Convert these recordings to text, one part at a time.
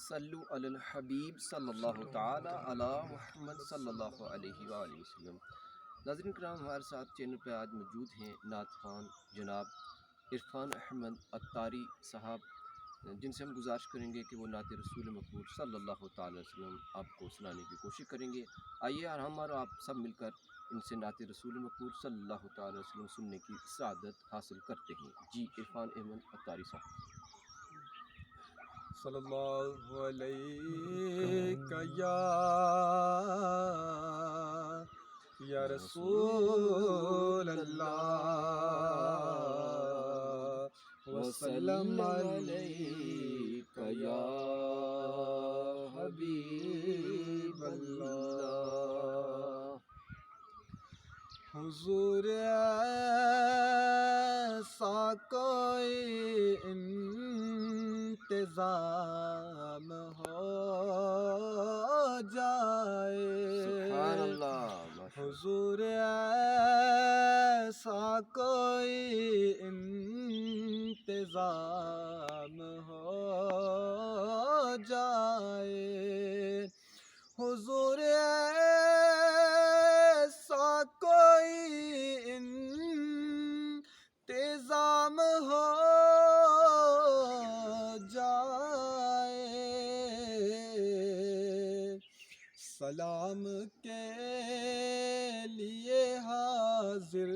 صلو علی الحبیب صلی اللہ تعالی علی محمد صلی اللہ علیہ وآلہ وسلم۔ ناظرین کرام، ہمارے ساتھ چینل پہ آج موجود ہیں نعت خوان جناب عرفان احمد عطاری صاحب، جن سے ہم گزارش کریں گے کہ وہ نعت رسول مقبول صلی اللہ تعالی علیہ وسلم آپ کو سنانے کی کوشش کریں گے۔ آئیے اور ہم اور آپ سب مل کر ان سے نعت رسول مقبول صلی اللہ تعالی علیہ وسلم سننے کی سعادت حاصل کرتے ہیں۔ جی عرفان احمد عطاری صاحب۔ صلی اللہ علیہ یا رسول اللہ وسلم علیک یا حبیب اللہ۔ حضور ایسا کوئی انتظام ہو جائے، سبحان اللہ، حضور ایسا کوئی انتظام ہو جائے، حضور ایسا کوئی انتظام ہو جائے، سلام کے لیے حاضر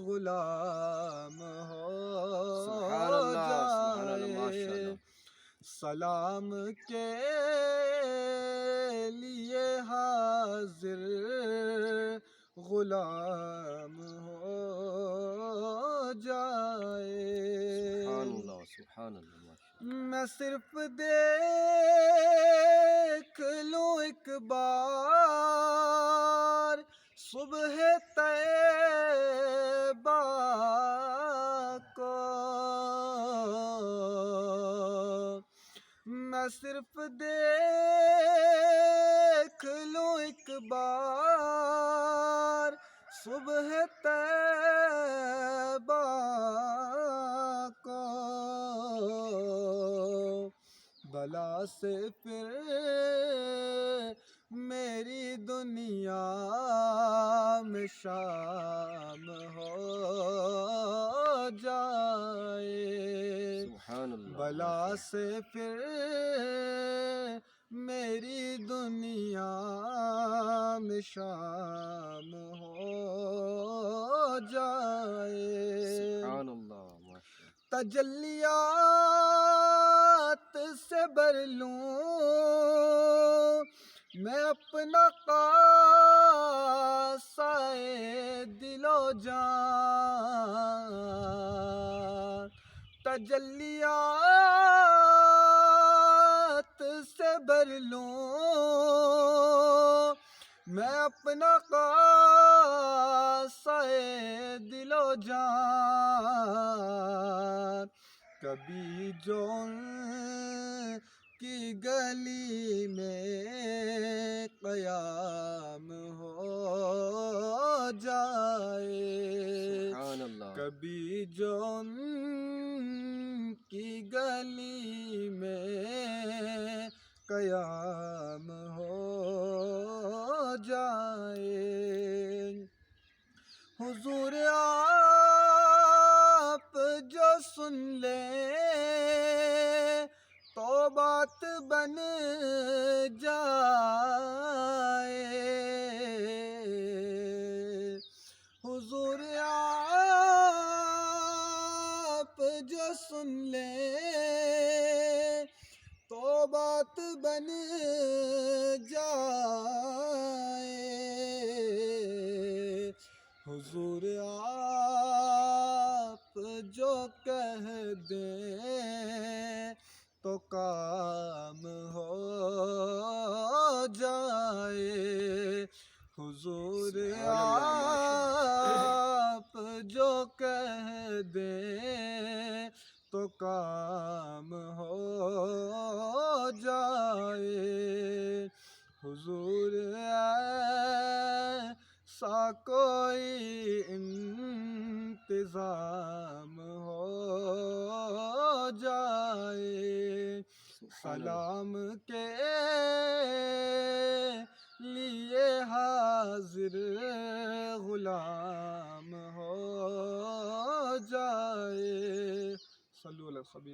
غلام ہو جائے، سلام کے لیے حاضر غلام ہو جائے۔ سبحان اللہ، سبحان اللہ۔ میں صرف دیکھ لوں ایک بار صبح طیبہ کو، میں صرف دیکھ لوں ایک بار صبح طیبہ کو، بلا سے پھر میری دنیا میں شام ہو جائے، سبحان اللہ، بلا سے پھر میری دنیا میں شام ہو جائے، سبحان اللہ، تجلیات سے بھر لوں میں اپنا قاصۂ دل و جان، تجلیات سے بھر لوں میں اپنا قاصۂ دل و جان، کبھی جو ان کی گلی میں قیام ہو جائے، سبحان اللہ، کبھی جو ان کی گلی میں قیام ہو جائے، حضور آپ جو سن لیں تو بات بن جائے، حضور آپ جو سن لیں تو بات بن جائے، حضور آپ جو کہہ دیں تو کام ہو جائے، حضور آپ جو کہہ دیں تو کام ہو جائے، حضور ایسا کوئی انتظام ہو جائے، سلام کے لیے حاضر غلام ہو جائے. صلو علی الحبیب.